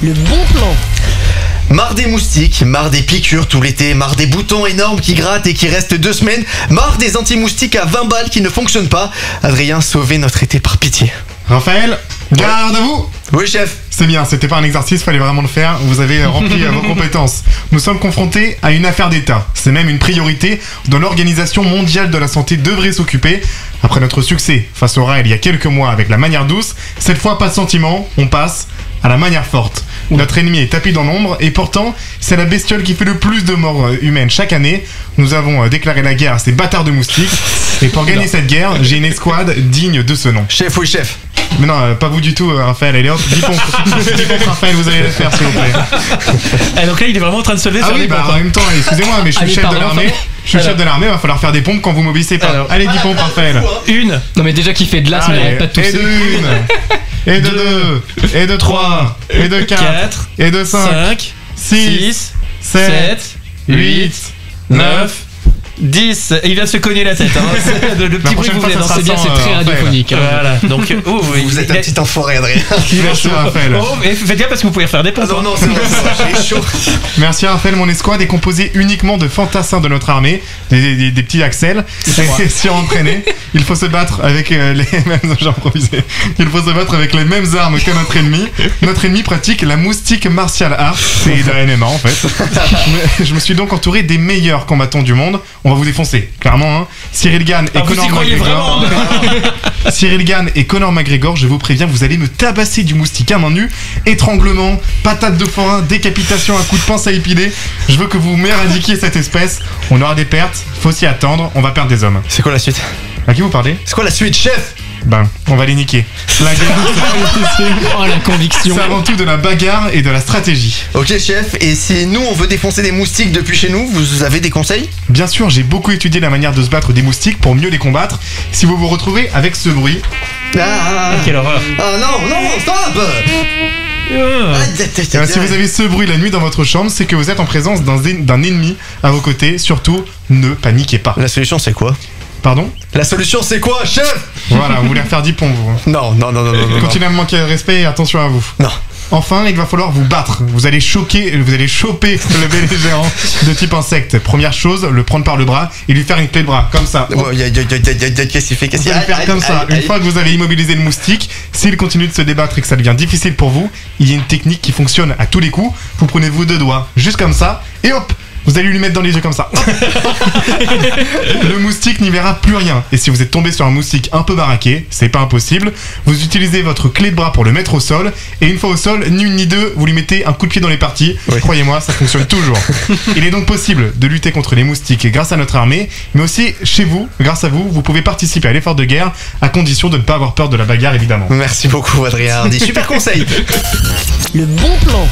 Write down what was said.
Le bon plan. Marre des moustiques, marre des piqûres tout l'été, marre des boutons énormes qui grattent et qui restent 2 semaines, marre des anti-moustiques à 20 balles qui ne fonctionnent pas. Adrien, sauvez notre été par pitié. Raphaël, garde à vous. Oui, chef. C'est bien, c'était pas un exercice, fallait vraiment le faire. Vous avez rempli vos compétences. Nous sommes confrontés à une affaire d'État. C'est même une priorité dont l'Organisation mondiale de la santé devrait s'occuper. Après notre succès face au rat il y a quelques mois avec la manière douce, cette fois pas de sentiment, on passe à la manière forte. Notre ennemi est tapis dans l'ombre et pourtant, c'est la bestiole qui fait le plus de morts humaines chaque année. Nous avons déclaré la guerre à ces bâtards de moustiques. Et pour gagner cette guerre, j'ai une escouade digne de ce nom. Chef, oui, chef. Mais non, pas vous du tout, Raphaël. Allez hop, 10 pompes. 10 pompes, Raphaël, vous allez le faire, s'il vous plaît. Donc là, il est vraiment en train de se lever. Ah oui, bah en même temps, excusez-moi, mais je suis le chef de l'armée. Je suis le chef de l'armée, va falloir faire des pompes quand vous mobilisez pas. Alors, allez, 10 pompes, Raphaël. Une. Non mais déjà qu'il fait de l'asthme, il arrête pas de Et tousser. de 1, et de 2, et de 3, et de 4, et de 5, 5, 6, 6, 7, 7, 8, 9, 10. Et il vient se cogner la tête. Hein. Le petit bruit que vous venez ça sera C'est bien, sans, c'est très Raphaël. radiophonique. hein. Voilà. Donc, Vous êtes un petit enfoiré, Adrien. Merci, Raphaël. Oh, mais faites bien parce que vous pouvez faire des pompes. Non, non, c'est vrai, j'ai chaud. Merci Raphaël, mon escouade est composée uniquement de fantassins de notre armée, des petits Axel, et surentraînés. Il faut se battre avec les mêmes... J'ai improvisé. Il faut se battre avec les mêmes armes que notre ennemi. Notre ennemi pratique la moustique martial art, c'est de la MMA en fait. Je me suis donc entouré des meilleurs combattants du monde. On va vous défoncer, clairement. Hein. Cyril Gane et Ah, vous y Conor croyez McGregor. vraiment? Cyril Gane et Conor McGregor, je vous préviens, vous allez me tabasser du moustique à main nue, étranglement, patate de forain, décapitation, un coup de pince à épiler. Je veux que vous m'éradiquiez cette espèce. On aura des pertes, faut s'y attendre, on va perdre des hommes. C'est quoi la suite? À qui vous parlez? C'est quoi la suite, chef? Ben, on va les niquer. La guerre, Oh la conviction. c'est avant tout de la bagarre et de la stratégie. Ok, chef, et si nous on veut défoncer des moustiques depuis chez nous, vous avez des conseils? Bien sûr, j'ai beaucoup étudié la manière de se battre des moustiques pour mieux les combattre. Si vous vous retrouvez avec ce bruit, Quelle horreur. Ah non, non, stop! si vous avez ce bruit la nuit dans votre chambre, c'est que vous êtes en présence d'un ennemi à vos côtés. Surtout, ne paniquez pas. La solution c'est quoi? Pardon? La solution c'est quoi, chef? Voilà, vous voulez refaire 10 pompes, vous. Non, non, non, non, non, non. Continuez à me manquer de respect et attention à vous. Non. Enfin, il va falloir vous battre. Vous allez choper le belligérant de type insecte. Première chose, le prendre par le bras et lui faire une clé de bras, comme ça. Qu'est-ce qu'il fait? Vous allez le faire comme ça. Une fois que vous avez immobilisé le moustique, s'il continue de se débattre et que ça devient difficile pour vous, il y a une technique qui fonctionne à tous les coups. Vous prenez vos 2 doigts, juste comme ça, et hop! Vous allez lui mettre dans les yeux comme ça. Le moustique n'y verra plus rien. Et si vous êtes tombé sur un moustique un peu baraqué, c'est pas impossible, vous utilisez votre clé de bras pour le mettre au sol. Et une fois au sol, ni une ni deux, vous lui mettez un coup de pied dans les parties. Oui. Croyez-moi, ça fonctionne toujours. Il est donc possible de lutter contre les moustiques grâce à notre armée, mais aussi chez vous, grâce à vous, vous pouvez participer à l'effort de guerre à condition de ne pas avoir peur de la bagarre évidemment. Merci beaucoup, Adrien. Des super conseils. Le bon plan.